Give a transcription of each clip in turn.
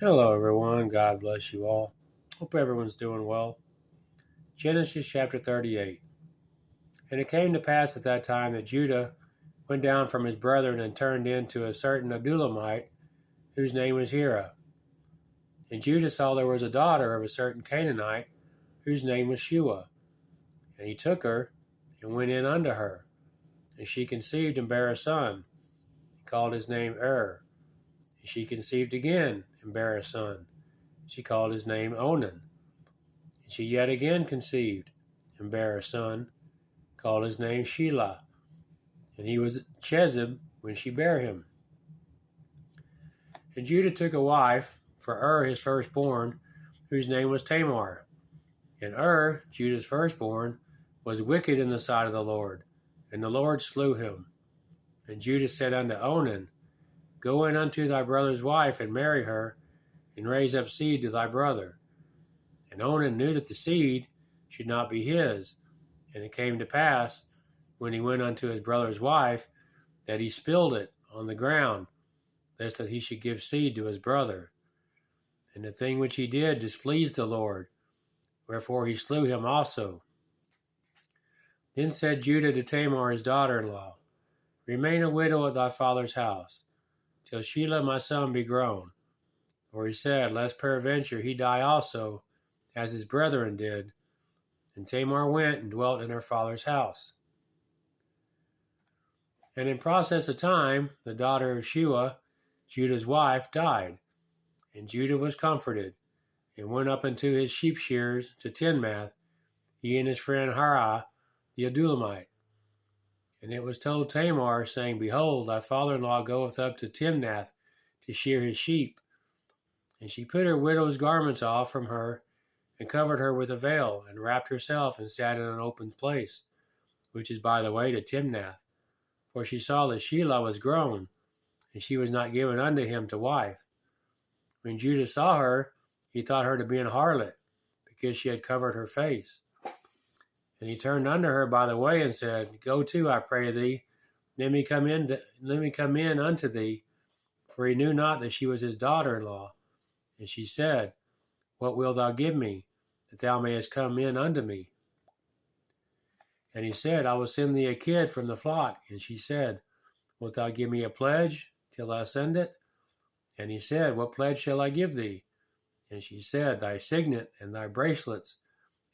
Hello, everyone. God bless you all. Hope everyone's doing well. Genesis chapter 38. And it came to pass at that time that Judah went down from his brethren and turned into a certain Adulamite, whose name was Hira. And Judah saw there was a daughter of a certain Canaanite, whose name was Shua. And he took her and went in unto her. And she conceived and bare a son. He called his name And she conceived again and bare a son. She called his name Onan. And she yet again conceived, and bare a son, called his name Shelah. And he was Chezib when she bare him. And Judah took a wife for his firstborn, whose name was Tamar. And Judah's firstborn, was wicked in the sight of the Lord, and the Lord slew him. And Judah said unto Onan, Go in unto thy brother's wife, and marry her, and raise up seed to thy brother. And Onan knew that the seed should not be his. And it came to pass, when he went unto his brother's wife, that he spilled it on the ground, lest that he should give seed to his brother. And the thing which he did displeased the Lord, wherefore he slew him also. Then said Judah to Tamar his daughter-in-law, Remain a widow at thy father's house, till Shelah my son be grown. For he said, Lest peradventure he die also, as his brethren did. And Tamar went and dwelt in her father's house. And in process of time, the daughter of Shua, Judah's wife, died. And Judah was comforted, and went up into his sheep shears to Timnath, he and his friend Harah the Adulamite. And it was told Tamar, saying, Behold, thy father-in-law goeth up to Timnath to shear his sheep. And she put her widow's garments off from her, and covered her with a veil, and wrapped herself, and sat in an open place, which is by the way to Timnath. For she saw that Shelah was grown, and she was not given unto him to wife. When Judah saw her, he thought her to be an harlot, because she had covered her face. And he turned unto her by the way, and said, Go to, I pray thee, let me come in unto thee. For he knew not that she was his daughter-in-law. And she said, What wilt thou give me, that thou mayest come in unto me? And he said, I will send thee a kid from the flock. And she said, Wilt thou give me a pledge till thou send it? And he said, What pledge shall I give thee? And she said, Thy signet, and thy bracelets,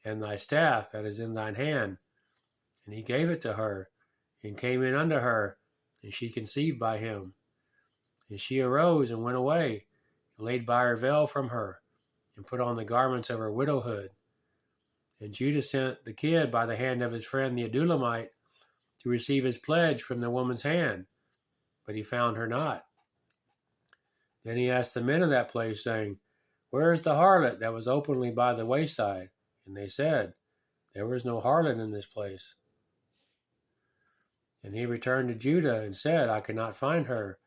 and thy staff that is in thine hand. And he gave it to her, and came in unto her, and she conceived by him. And she arose and went away, and laid by her veil from her, and put on the garments of her widowhood. And Judah sent the kid by the hand of his friend the Adulamite to receive his pledge from the woman's hand, but he found her not. Then he asked the men of that place, saying, Where is the harlot that was openly by the wayside? And they said, There was no harlot in this place. And he returned to Judah and said, I cannot find her.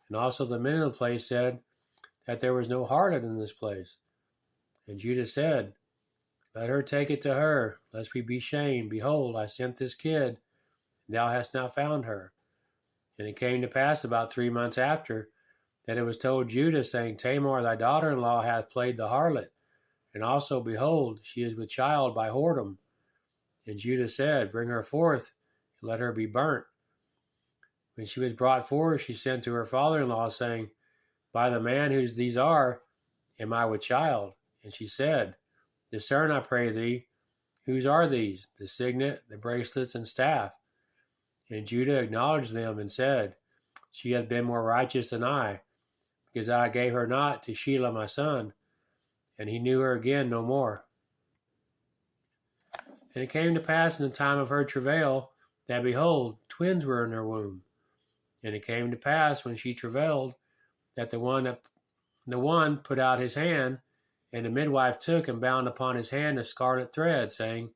And also the men of the place said that there was no harlot in this place. And Judah said, Let her take it to her, lest we be shamed. Behold, I sent this kid, and thou hast not found her. And it came to pass about 3 months after, that it was told Judah, saying, Tamar thy daughter-in-law hath played the harlot, and also, behold, she is with child by whoredom. And Judah said, Bring her forth, and let her be burnt. When she was brought forth, she sent to her father-in-law, saying, By the man whose these are, am I with child? And she said, Discern, I pray thee, whose are these, the signet, the bracelets, and staff? And Judah acknowledged them, and said, She hath been more righteous than I, because I gave her not to Shelah my son. And he knew her again no more. And it came to pass in the time of her travail, that, behold, twins were in her womb. And it came to pass, when she travailed, that the one put out his hand, and the midwife took and bound upon his hand a scarlet thread, saying,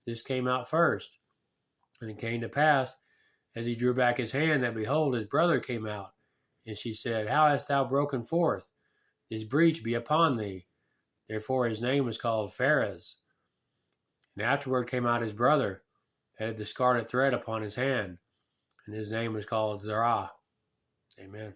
This came out first. And it came to pass, as he drew back his hand, that, behold, his brother came out. And she said, How hast thou broken forth? This breach be upon thee. Therefore his name was called Pharez. And afterward came out his brother, that had the scarlet thread upon his hand, and his name was called Zerah. Amen.